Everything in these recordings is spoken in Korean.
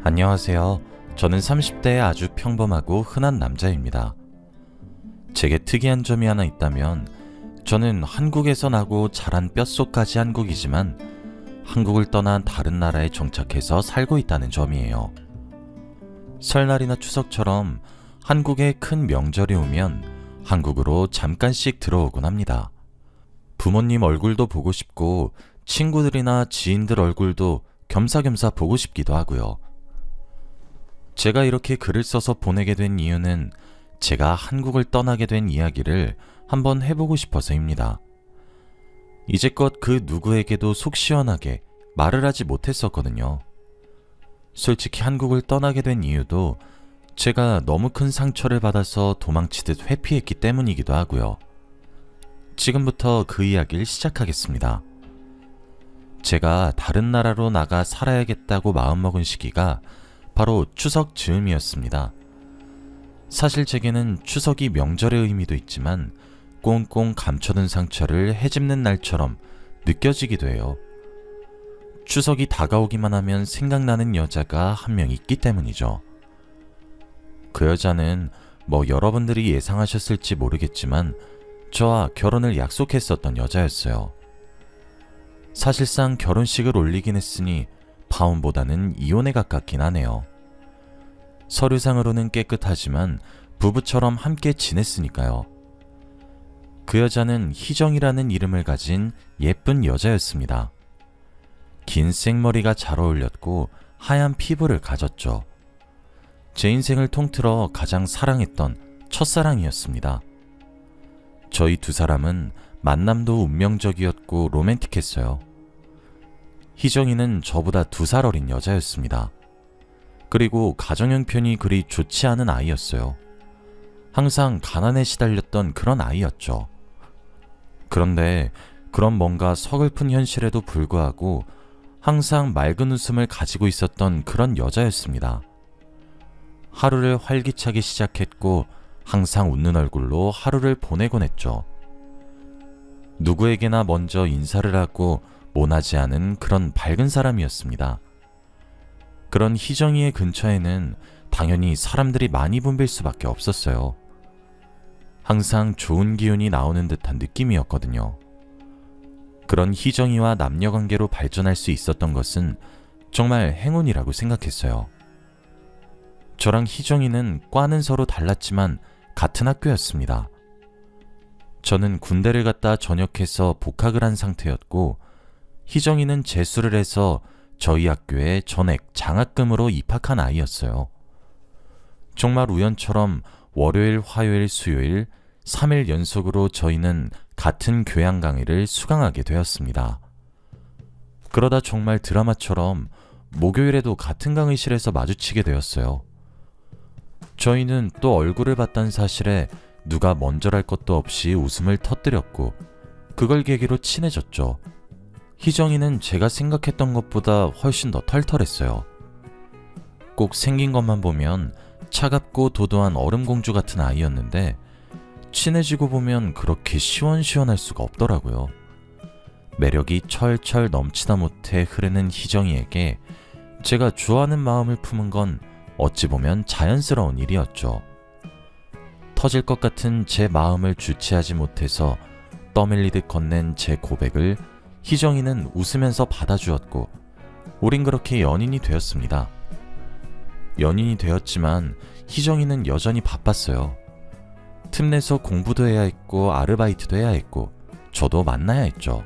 안녕하세요. 저는 30대의 아주 평범하고 흔한 남자입니다. 제게 특이한 점이 하나 있다면 저는 한국에서 나고 자란 뼛속까지 한국이지만 한국을 떠난 다른 나라에 정착해서 살고 있다는 점이에요. 설날이나 추석처럼 한국에 큰 명절이 오면 한국으로 잠깐씩 들어오곤 합니다. 부모님 얼굴도 보고 싶고 친구들이나 지인들 얼굴도 겸사겸사 보고 싶기도 하고요. 제가 이렇게 글을 써서 보내게 된 이유는 제가 한국을 떠나게 된 이야기를 한번 해보고 싶어서입니다. 이제껏 그 누구에게도 속 시원하게 말을 하지 못했었거든요. 솔직히 한국을 떠나게 된 이유도 제가 너무 큰 상처를 받아서 도망치듯 회피했기 때문이기도 하고요. 지금부터 그 이야기를 시작하겠습니다. 제가 다른 나라로 나가 살아야겠다고 마음먹은 시기가 바로 추석 즈음이었습니다. 사실 제게는 추석이 명절의 의미도 있지만 꽁꽁 감춰둔 상처를 헤집는 날처럼 느껴지기도 해요. 추석이 다가오기만 하면 생각나는 여자가 한 명 있기 때문이죠. 그 여자는 여러분들이 예상하셨을지 모르겠지만 저와 결혼을 약속했었던 여자였어요. 사실상 결혼식을 올리긴 했으니 파혼보다는 이혼에 가깝긴 하네요. 서류상으로는 깨끗하지만 부부처럼 함께 지냈으니까요. 그 여자는 희정이라는 이름을 가진 예쁜 여자였습니다. 긴 생머리가 잘 어울렸고 하얀 피부를 가졌죠. 제 인생을 통틀어 가장 사랑했던 첫사랑이었습니다. 저희 두 사람은 만남도 운명적이었고 로맨틱했어요. 희정이는 저보다 2살 어린 여자였습니다. 그리고 가정 형편이 그리 좋지 않은 아이였어요. 항상 가난에 시달렸던 그런 아이였죠. 그런데 그런 뭔가 서글픈 현실에도 불구하고 항상 맑은 웃음을 가지고 있었던 그런 여자였습니다. 하루를 활기차게 시작했고 항상 웃는 얼굴로 하루를 보내곤 했죠. 누구에게나 먼저 인사를 하고 모나지 않은 그런 밝은 사람이었습니다. 그런 희정이의 근처에는 당연히 사람들이 많이 붐빌 수밖에 없었어요. 항상 좋은 기운이 나오는 듯한 느낌이었거든요. 그런 희정이와 남녀관계로 발전할 수 있었던 것은 정말 행운이라고 생각했어요. 저랑 희정이는 과는 서로 달랐지만 같은 학교였습니다. 저는 군대를 갔다 전역해서 복학을 한 상태였고 희정이는 재수를 해서 저희 학교에 전액 장학금으로 입학한 아이였어요. 정말 우연처럼 월요일, 화요일, 수요일 3일 연속으로 저희는 같은 교양 강의를 수강하게 되었습니다. 그러다 정말 드라마처럼 목요일에도 같은 강의실에서 마주치게 되었어요. 저희는 또 얼굴을 봤다는 사실에 누가 먼저랄 것도 없이 웃음을 터뜨렸고 그걸 계기로 친해졌죠. 희정이는 제가 생각했던 것보다 훨씬 더 털털했어요. 꼭 생긴 것만 보면 차갑고 도도한 얼음공주 같은 아이였는데 친해지고 보면 그렇게 시원시원할 수가 없더라고요. 매력이 철철 넘치다 못해 흐르는 희정이에게 제가 좋아하는 마음을 품은 건 어찌 보면 자연스러운 일이었죠. 터질 것 같은 제 마음을 주체하지 못해서 떠밀리듯 건넨 제 고백을 희정이는 웃으면서 받아주었고 우린 그렇게 연인이 되었습니다. 연인이 되었지만 희정이는 여전히 바빴어요. 틈내서 공부도 해야 했고 아르바이트도 해야 했고 저도 만나야 했죠.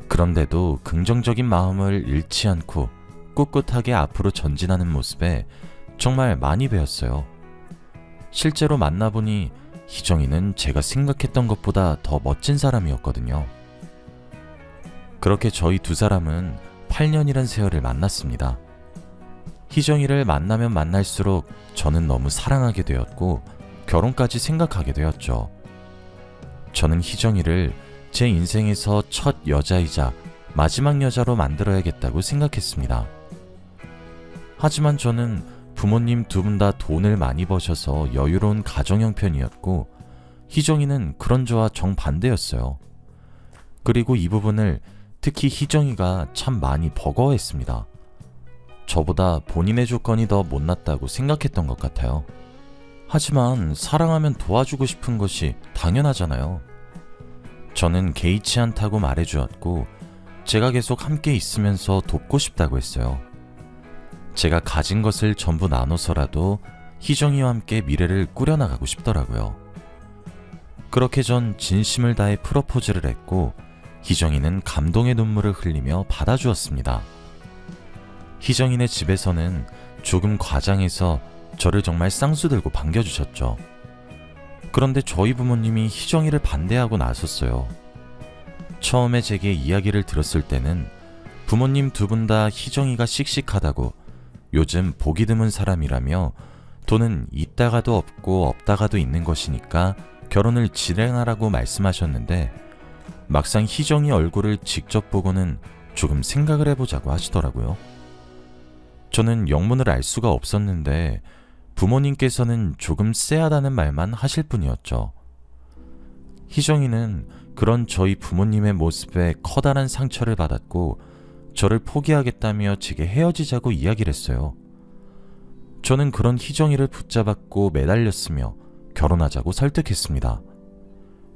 그런데도 긍정적인 마음을 잃지 않고 꿋꿋하게 앞으로 전진하는 모습에 정말 많이 배웠어요. 실제로 만나보니 희정이는 제가 생각했던 것보다 더 멋진 사람이었거든요. 그렇게 저희 두 사람은 8년이란 세월을 만났습니다. 희정이를 만나면 만날수록 저는 너무 사랑하게 되었고 결혼까지 생각하게 되었죠. 저는 희정이를 제 인생에서 첫 여자이자 마지막 여자로 만들어야겠다고 생각했습니다. 하지만 저는 부모님 두 분 다 돈을 많이 버셔서 여유로운 가정 형편이었고 희정이는 그런 저와 정반대였어요. 그리고 이 부분을 특히 희정이가 참 많이 버거워했습니다. 저보다 본인의 조건이 더 못났다고 생각했던 것 같아요. 하지만 사랑하면 도와주고 싶은 것이 당연하잖아요. 저는 개의치 않다고 말해주었고 제가 계속 함께 있으면서 돕고 싶다고 했어요. 제가 가진 것을 전부 나눠서라도 희정이와 함께 미래를 꾸려나가고 싶더라고요. 그렇게 전 진심을 다해 프로포즈를 했고 희정이는 감동의 눈물을 흘리며 받아주었습니다. 희정이네 집에서는 조금 과장해서 저를 정말 쌍수들고 반겨주셨죠. 그런데 저희 부모님이 희정이를 반대하고 나섰어요. 처음에 제게 이야기를 들었을 때는 부모님 두 분 다 희정이가 씩씩하다고 요즘 보기 드문 사람이라며 돈은 있다가도 없고 없다가도 있는 것이니까 결혼을 진행하라고 말씀하셨는데 막상 희정이 얼굴을 직접 보고는 조금 생각을 해보자고 하시더라고요. 저는 영문을 알 수가 없었는데 부모님께서는 조금 쎄하다는 말만 하실 뿐이었죠. 희정이는 그런 저희 부모님의 모습에 커다란 상처를 받았고 저를 포기하겠다며 제게 헤어지자고 이야기를 했어요. 저는 그런 희정이를 붙잡았고 매달렸으며 결혼하자고 설득했습니다.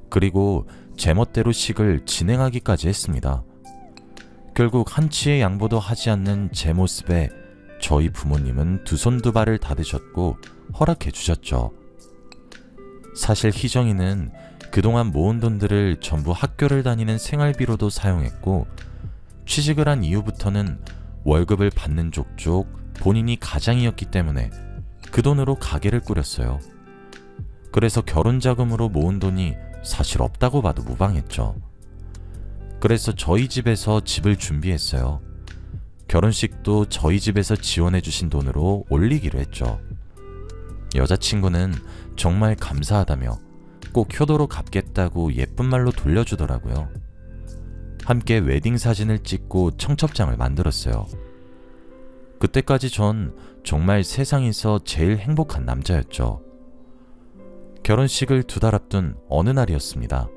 그리고 제멋대로 식을 진행하기까지 했습니다. 결국 한치의 양보도 하지 않는 제 모습에 저희 부모님은 두 손 두 발을 닫으셨고 허락해 주셨죠. 사실 희정이는 그동안 모은 돈들을 전부 학교를 다니는 생활비로도 사용했고 취직을 한 이후부터는 월급을 받는 족족 본인이 가장이었기 때문에 그 돈으로 가게를 꾸렸어요. 그래서 결혼 자금으로 모은 돈이 사실 없다고 봐도 무방했죠. 그래서 저희 집에서 집을 준비했어요. 결혼식도 저희 집에서 지원해 주신 돈으로 올리기로 했죠. 여자친구는 정말 감사하다며 꼭 효도로 갚겠다고 예쁜 말로 돌려주더라고요. 함께 웨딩 사진을 찍고 청첩장을 만들었어요. 그때까지 전 정말 세상에서 제일 행복한 남자였죠. 결혼식을 2달 앞둔 어느 날이었습니다.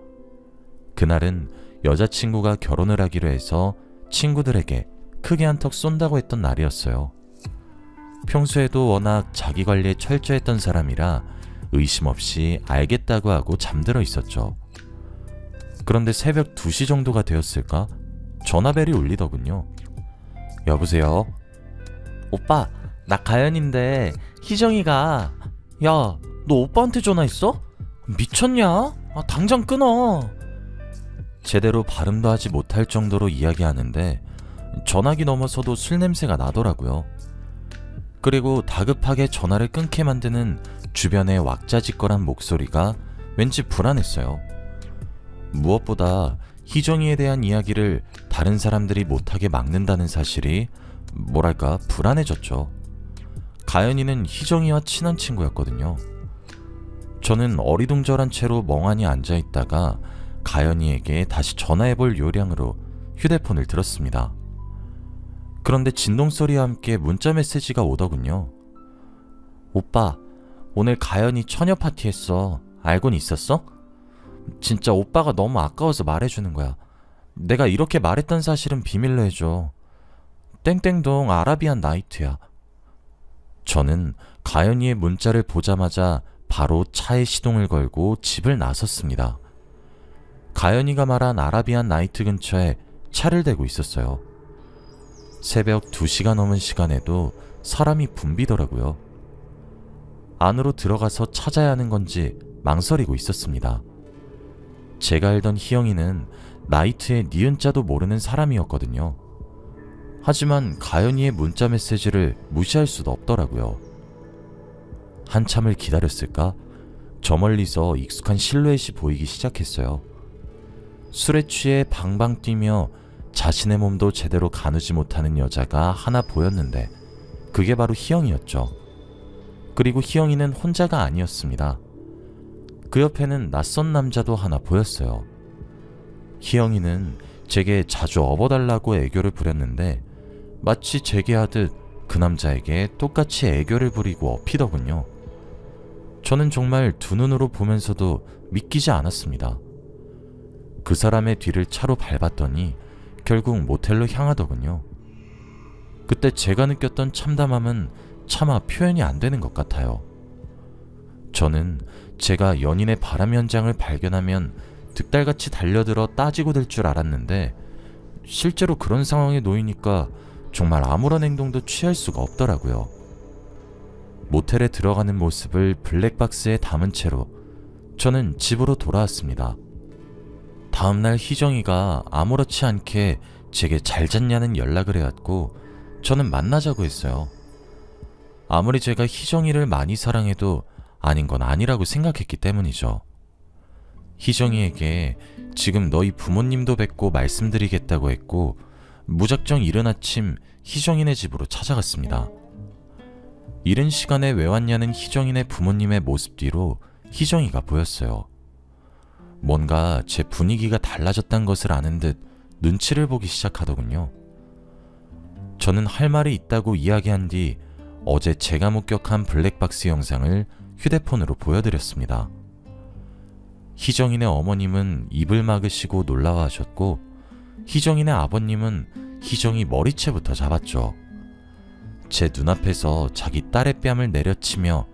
그날은 여자친구가 결혼을 하기로 해서 친구들에게 크게 한턱 쏜다고 했던 날이었어요. 평소에도 워낙 자기 관리에 철저했던 사람이라 의심 없이 알겠다고 하고 잠들어 있었죠. 그런데 새벽 2시 정도가 되었을까? 전화벨이 울리더군요. 여보세요? 오빠, 나 가연인데 희정이가 야, 너 오빠한테 전화했어? 미쳤냐? 당장 끊어. 제대로 발음도 하지 못할 정도로 이야기하는데 전화기 넘어서도 술 냄새가 나더라고요. 그리고 다급하게 전화를 끊게 만드는 주변의 왁자지껄한 목소리가 왠지 불안했어요. 무엇보다 희정이에 대한 이야기를 다른 사람들이 못하게 막는다는 사실이 뭐랄까 불안해졌죠. 가연이는 희정이와 친한 친구였거든요. 저는 어리둥절한 채로 멍하니 앉아있다가 가연이에게 다시 전화해볼 요량으로 휴대폰을 들었습니다. 그런데 진동소리와 함께 문자 메시지가 오더군요. 오빠, 오늘 가연이 처녀 파티 했어. 알고는 있었어? 진짜 오빠가 너무 아까워서 말해주는 거야. 내가 이렇게 말했던 사실은 비밀로 해줘. 땡땡동 아라비안 나이트야. 저는 가연이의 문자를 보자마자 바로 차에 시동을 걸고 집을 나섰습니다. 가연이가 말한 아라비안 나이트 근처에 차를 대고 있었어요. 새벽 2시가 넘은 시간에도 사람이 붐비더라고요. 안으로 들어가서 찾아야 하는 건지 망설이고 있었습니다. 제가 알던 희영이는 나이트의 니은자도 모르는 사람이었거든요. 하지만 가연이의 문자 메시지를 무시할 수도 없더라고요. 한참을 기다렸을까? 저 멀리서 익숙한 실루엣이 보이기 시작했어요. 술에 취해 방방 뛰며 자신의 몸도 제대로 가누지 못하는 여자가 하나 보였는데 그게 바로 희영이었죠. 그리고 희영이는 혼자가 아니었습니다. 그 옆에는 낯선 남자도 하나 보였어요. 희영이는 제게 자주 업어달라고 애교를 부렸는데 마치 제게 하듯 그 남자에게 똑같이 애교를 부리고 업히더군요. 저는 정말 두 눈으로 보면서도 믿기지 않았습니다. 그 사람의 뒤를 차로 밟았더니 결국 모텔로 향하더군요. 그때 제가 느꼈던 참담함은 차마 표현이 안 되는 것 같아요. 저는 제가 연인의 바람 현장을 발견하면 득달같이 달려들어 따지고 들 줄 알았는데 실제로 그런 상황에 놓이니까 정말 아무런 행동도 취할 수가 없더라고요. 모텔에 들어가는 모습을 블랙박스에 담은 채로 저는 집으로 돌아왔습니다. 다음날 희정이가 아무렇지 않게 제게 잘 잤냐는 연락을 해왔고 저는 만나자고 했어요. 아무리 제가 희정이를 많이 사랑해도 아닌 건 아니라고 생각했기 때문이죠. 희정이에게 지금 너희 부모님도 뵙고 말씀드리겠다고 했고 무작정 이른 아침 희정이네 집으로 찾아갔습니다. 이른 시간에 왜 왔냐는 희정이네 부모님의 모습 뒤로 희정이가 보였어요. 뭔가 제 분위기가 달라졌단 것을 아는 듯 눈치를 보기 시작하더군요. 저는 할 말이 있다고 이야기한 뒤 어제 제가 목격한 블랙박스 영상을 휴대폰으로 보여드렸습니다. 희정이네 어머님은 입을 막으시고 놀라워하셨고 희정이네 아버님은 희정이 머리채부터 잡았죠. 제 눈앞에서 자기 딸의 뺨을 내려치며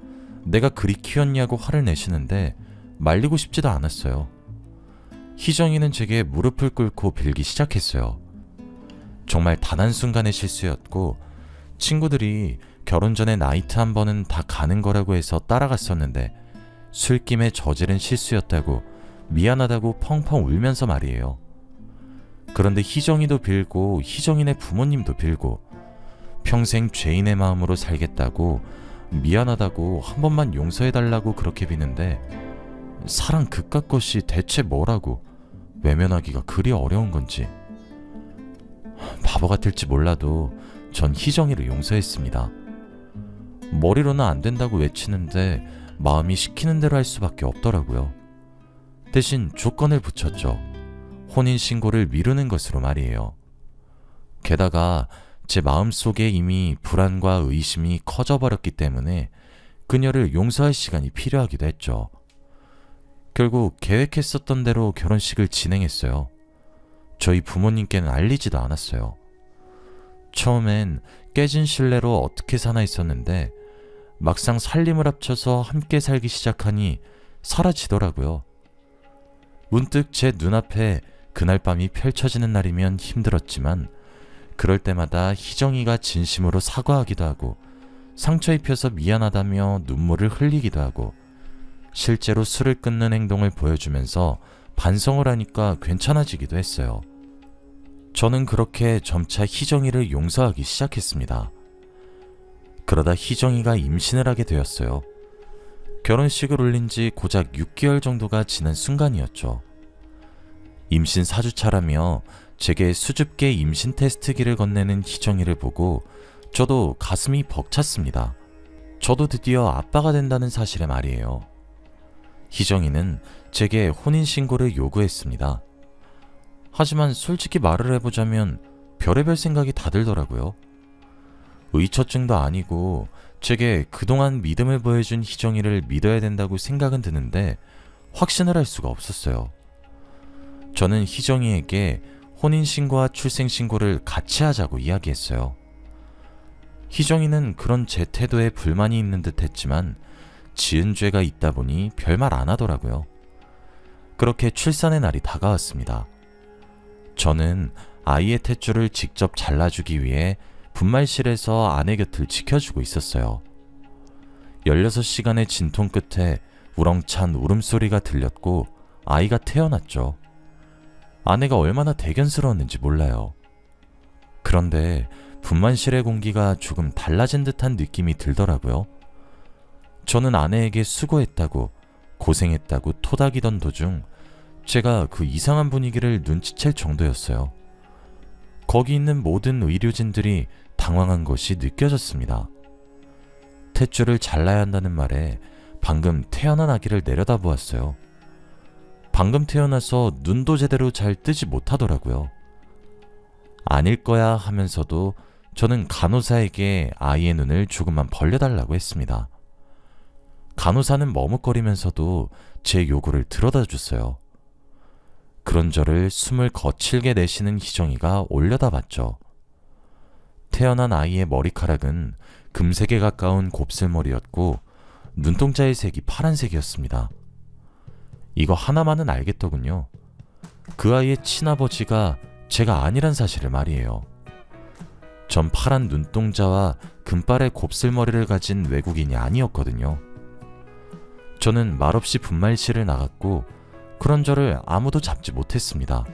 내가 그리 키웠냐고 화를 내시는데 말리고 싶지도 않았어요. 희정이는 제게 무릎을 꿇고 빌기 시작했어요. 정말 단 한순간의 실수였고 친구들이 결혼 전에 나이트 한 번은 다 가는 거라고 해서 따라갔었는데 술김에 저지른 실수였다고 미안하다고 펑펑 울면서 말이에요. 그런데 희정이도 빌고 희정이네 부모님도 빌고 평생 죄인의 마음으로 살겠다고 미안하다고 한 번만 용서해달라고 그렇게 비는데 사랑 그깟 것이 대체 뭐라고 외면하기가 그리 어려운 건지. 바보 같을지 몰라도 전 희정이를 용서했습니다. 머리로는 안 된다고 외치는데 마음이 시키는 대로 할 수밖에 없더라고요. 대신 조건을 붙였죠. 혼인신고를 미루는 것으로 말이에요. 게다가 제 마음속에 이미 불안과 의심이 커져버렸기 때문에 그녀를 용서할 시간이 필요하기도 했죠. 결국 계획했었던 대로 결혼식을 진행했어요. 저희 부모님께는 알리지도 않았어요. 처음엔 깨진 신뢰로 어떻게 사나 했었는데 막상 살림을 합쳐서 함께 살기 시작하니 사라지더라고요. 문득 제 눈앞에 그날 밤이 펼쳐지는 날이면 힘들었지만 그럴 때마다 희정이가 진심으로 사과하기도 하고 상처 입혀서 미안하다며 눈물을 흘리기도 하고 실제로 술을 끊는 행동을 보여주면서 반성을 하니까 괜찮아지기도 했어요. 저는 그렇게 점차 희정이를 용서하기 시작했습니다. 그러다 희정이가 임신을 하게 되었어요. 결혼식을 올린 지 고작 6개월 정도가 지난 순간이었죠. 임신 4주차라며 제게 수줍게 임신 테스트기를 건네는 희정이를 보고 저도 가슴이 벅찼습니다. 저도 드디어 아빠가 된다는 사실에 말이에요. 희정이는 제게 혼인신고를 요구했습니다. 하지만 솔직히 말을 해보자면 별의별 생각이 다 들더라고요. 의처증도 아니고 제게 그동안 믿음을 보여준 희정이를 믿어야 된다고 생각은 드는데 확신을 할 수가 없었어요. 저는 희정이에게 혼인신고와 출생신고를 같이 하자고 이야기했어요. 희정이는 그런 제 태도에 불만이 있는 듯 했지만 지은 죄가 있다 보니 별말 안 하더라고요. 그렇게 출산의 날이 다가왔습니다. 저는 아이의 탯줄을 직접 잘라주기 위해 분말실에서 아내 곁을 지켜주고 있었어요. 16시간의 진통 끝에 우렁찬 울음소리가 들렸고 아이가 태어났죠. 아내가 얼마나 대견스러웠는지 몰라요. 그런데 분만실의 공기가 조금 달라진 듯한 느낌이 들더라고요. 저는 아내에게 수고했다고 고생했다고 토닥이던 도중 제가 그 이상한 분위기를 눈치챌 정도였어요. 거기 있는 모든 의료진들이 당황한 것이 느껴졌습니다. 탯줄을 잘라야 한다는 말에 방금 태어난 아기를 내려다보았어요. 방금 태어나서 눈도 제대로 잘 뜨지 못하더라고요. 아닐 거야 하면서도 저는 간호사에게 아이의 눈을 조금만 벌려달라고 했습니다. 간호사는 머뭇거리면서도 제 요구를 들어다 줬어요. 그런 저를 숨을 거칠게 내쉬는 희정이가 올려다봤죠. 태어난 아이의 머리카락은 금색에 가까운 곱슬머리였고 눈동자의 색이 파란색이었습니다. 이거 하나만은 알겠더군요. 그 아이의 친아버지가 제가 아니란 사실을 말이에요. 전 파란 눈동자와 금발의 곱슬머리를 가진 외국인이 아니었거든요. 저는 말없이 분말실을 나갔고 그런 저를 아무도 잡지 못했습니다.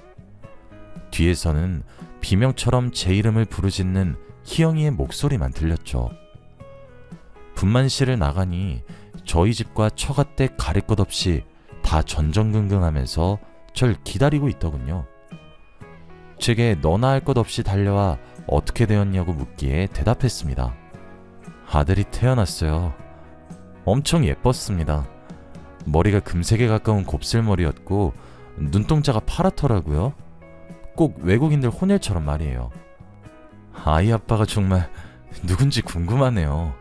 뒤에서는 비명처럼 제 이름을 부르짖는 희영이의 목소리만 들렸죠. 분만실을 나가니 저희 집과 처갓댁 가릴 것 없이 다 전전긍긍하면서 절 기다리고 있더군요. 제게 너나 할 것 없이 달려와 어떻게 되었냐고 묻기에 대답했습니다. 아들이 태어났어요. 엄청 예뻤습니다. 머리가 금색에 가까운 곱슬머리였고 눈동자가 파랗더라고요. 꼭 외국인들 혼혈처럼 말이에요. 아이 아빠가 정말 누군지 궁금하네요.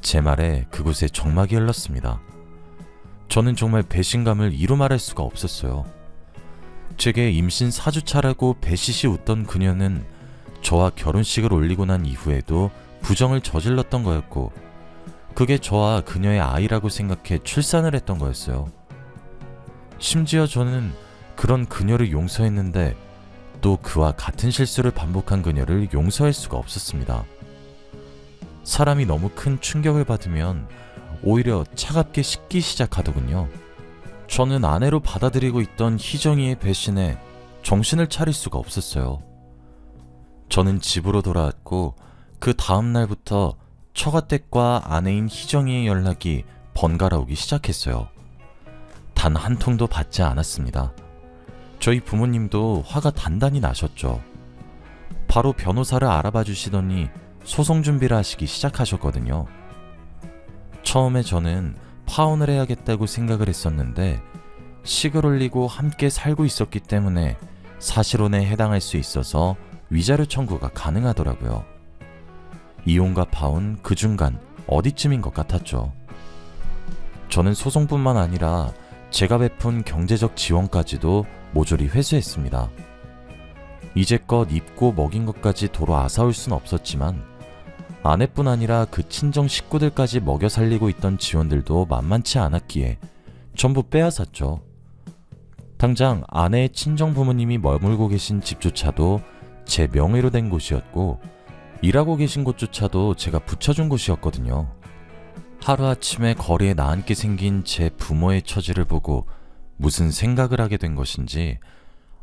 제 말에 그곳에 정막이 흘렀습니다. 저는 정말 배신감을 이루 말할 수가 없었어요. 제게 임신 4주차라고 배시시 웃던 그녀는 저와 결혼식을 올리고 난 이후에도 부정을 저질렀던 거였고 그게 저와 그녀의 아이라고 생각해 출산을 했던 거였어요. 심지어 저는 그런 그녀를 용서했는데 또 그와 같은 실수를 반복한 그녀를 용서할 수가 없었습니다. 사람이 너무 큰 충격을 받으면 오히려 차갑게 식기 시작하더군요. 저는 아내로 받아들이고 있던 희정이의 배신에 정신을 차릴 수가 없었어요. 저는 집으로 돌아왔고 그 다음 날부터 처가댁과 아내인 희정이의 연락이 번갈아 오기 시작했어요. 단 한 통도 받지 않았습니다. 저희 부모님도 화가 단단히 나셨죠. 바로 변호사를 알아봐 주시더니 소송 준비를 하시기 시작하셨거든요. 처음에 저는 파혼을 해야겠다고 생각을 했었는데 식을 올리고 함께 살고 있었기 때문에 사실혼에 해당할 수 있어서 위자료 청구가 가능하더라고요. 이혼과 파혼 그 중간 어디쯤인 것 같았죠. 저는 소송뿐만 아니라 제가 베푼 경제적 지원까지도 모조리 회수했습니다. 이제껏 입고 먹인 것까지 도로 아사올 순 없었지만 아내뿐 아니라 그 친정 식구들까지 먹여 살리고 있던 지원들도 만만치 않았기에 전부 빼앗았죠. 당장 아내의 친정 부모님이 머물고 계신 집조차도 제 명의로 된 곳이었고 일하고 계신 곳조차도 제가 붙여준 곳이었거든요. 하루아침에 거리에 나앉게 생긴 제 부모의 처지를 보고 무슨 생각을 하게 된 것인지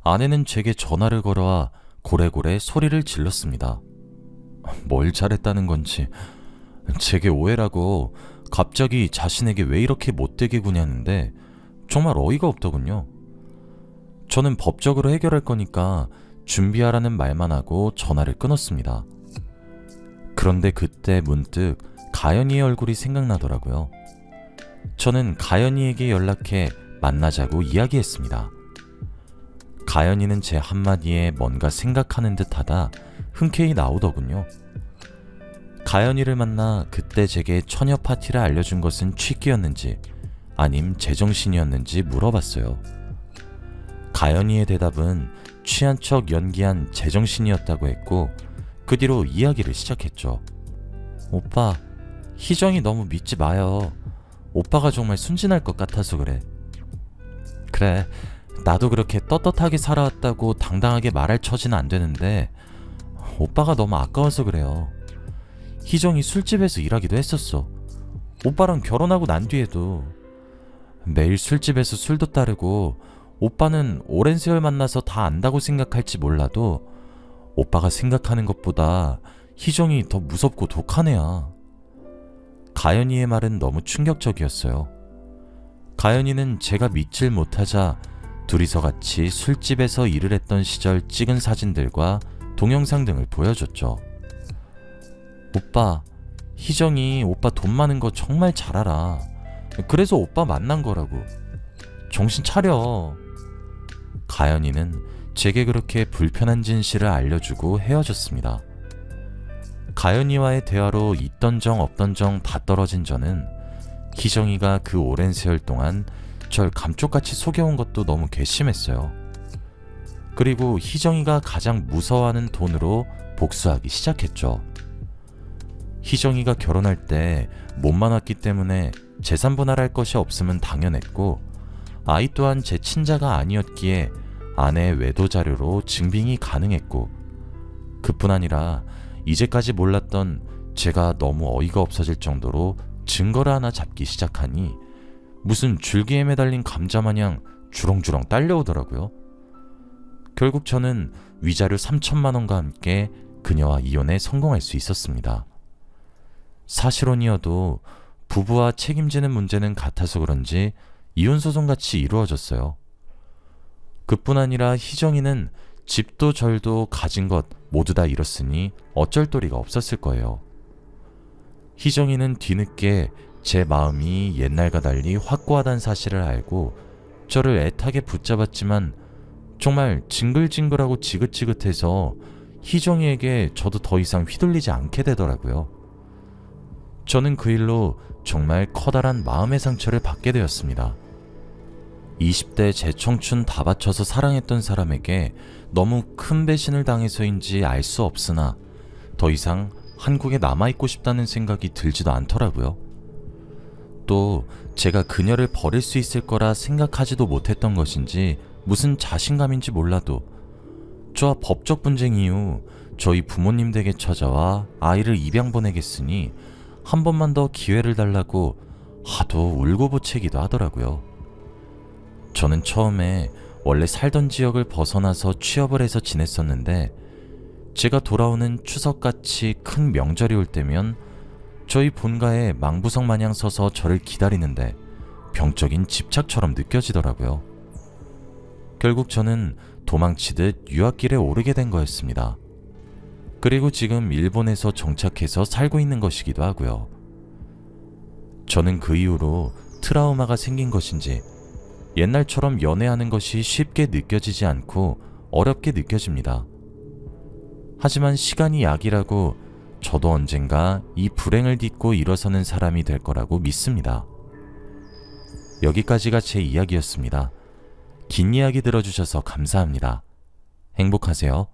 아내는 제게 전화를 걸어와 고래고래 소리를 질렀습니다. 뭘 잘했다는 건지 제게 오해라고 갑자기 자신에게 왜 이렇게 못되게 구냐는데 정말 어이가 없더군요. 저는 법적으로 해결할 거니까 준비하라는 말만 하고 전화를 끊었습니다. 그런데 그때 문득 가연이의 얼굴이 생각나더라고요. 저는 가연이에게 연락해 만나자고 이야기했습니다. 가연이는 제 한마디에 뭔가 생각하는 듯하다 흔쾌히 나오더군요. 가연이를 만나 그때 제게 처녀 파티를 알려준 것은 취기였는지 아님 제정신이었는지 물어봤어요. 가연이의 대답은 취한 척 연기한 제정신이었다고 했고 그 뒤로 이야기를 시작했죠. 오빠, 희정이 너무 믿지 마요. 오빠가 정말 순진할 것 같아서 그래. 그래, 나도 그렇게 떳떳하게 살아왔다고 당당하게 말할 처지는 안 되는데 오빠가 너무 아까워서 그래요. 희정이 술집에서 일하기도 했었어. 오빠랑 결혼하고 난 뒤에도 매일 술집에서 술도 따르고 오빠는 오랜 세월 만나서 다 안다고 생각할지 몰라도 오빠가 생각하는 것보다 희정이 더 무섭고 독한 애야. 가연이의 말은 너무 충격적이었어요. 가연이는 제가 믿질 못하자 둘이서 같이 술집에서 일을 했던 시절 찍은 사진들과 동영상 등을 보여줬죠. 오빠, 희정이 오빠 돈 많은 거 정말 잘 알아. 그래서 오빠 만난 거라고. 정신 차려. 가연이는 제게 그렇게 불편한 진실을 알려주고 헤어졌습니다. 가연이와의 대화로 있던 정 없던 정 다 떨어진 저는 희정이가 그 오랜 세월 동안 절 감쪽같이 속여온 것도 너무 괘씸했어요. 그리고 희정이가 가장 무서워하는 돈으로 복수하기 시작했죠. 희정이가 결혼할 때 몸만 왔기 때문에 재산 분할할 것이 없음은 당연했고, 아이 또한 제 친자가 아니었기에 아내의 외도 자료로 증빙이 가능했고, 그뿐 아니라 이제까지 몰랐던 제가 너무 어이가 없어질 정도로 증거를 하나 잡기 시작하니 무슨 줄기에 매달린 감자 마냥 주렁주렁 딸려오더라고요. 결국 저는 위자료 3천만 원과 함께 그녀와 이혼에 성공할 수 있었습니다. 사실혼이어도 부부와 책임지는 문제는 같아서 그런지 이혼소송같이 이루어졌어요. 그뿐 아니라 희정이는 집도 절도 가진 것 모두 다 잃었으니 어쩔 도리가 없었을 거예요. 희정이는 뒤늦게 제 마음이 옛날과 달리 확고하다는 사실을 알고 저를 애타게 붙잡았지만 정말 징글징글하고 지긋지긋해서 희정이에게 저도 더 이상 휘둘리지 않게 되더라고요. 저는 그 일로 정말 커다란 마음의 상처를 받게 되었습니다. 20대 제 청춘 다 바쳐서 사랑했던 사람에게 너무 큰 배신을 당해서인지 알 수 없으나 더 이상 한국에 남아있고 싶다는 생각이 들지도 않더라고요. 또 제가 그녀를 버릴 수 있을 거라 생각하지도 못했던 것인지 무슨 자신감인지 몰라도 저와 법적 분쟁 이후 저희 부모님 댁에 찾아와 아이를 입양 보내겠으니 한 번만 더 기회를 달라고 하도 울고부채기도 하더라고요. 저는 처음에 원래 살던 지역을 벗어나서 취업을 해서 지냈었는데, 제가 돌아오는 추석같이 큰 명절이 올 때면 저희 본가에 망부석 마냥 서서 저를 기다리는데 병적인 집착처럼 느껴지더라고요. 결국 저는 도망치듯 유학길에 오르게 된 거였습니다. 그리고 지금 일본에서 정착해서 살고 있는 것이기도 하고요. 저는 그 이후로 트라우마가 생긴 것인지 옛날처럼 연애하는 것이 쉽게 느껴지지 않고 어렵게 느껴집니다. 하지만 시간이 약이라고 저도 언젠가 이 불행을 딛고 일어서는 사람이 될 거라고 믿습니다. 여기까지가 제 이야기였습니다. 긴 이야기 들어주셔서 감사합니다. 행복하세요.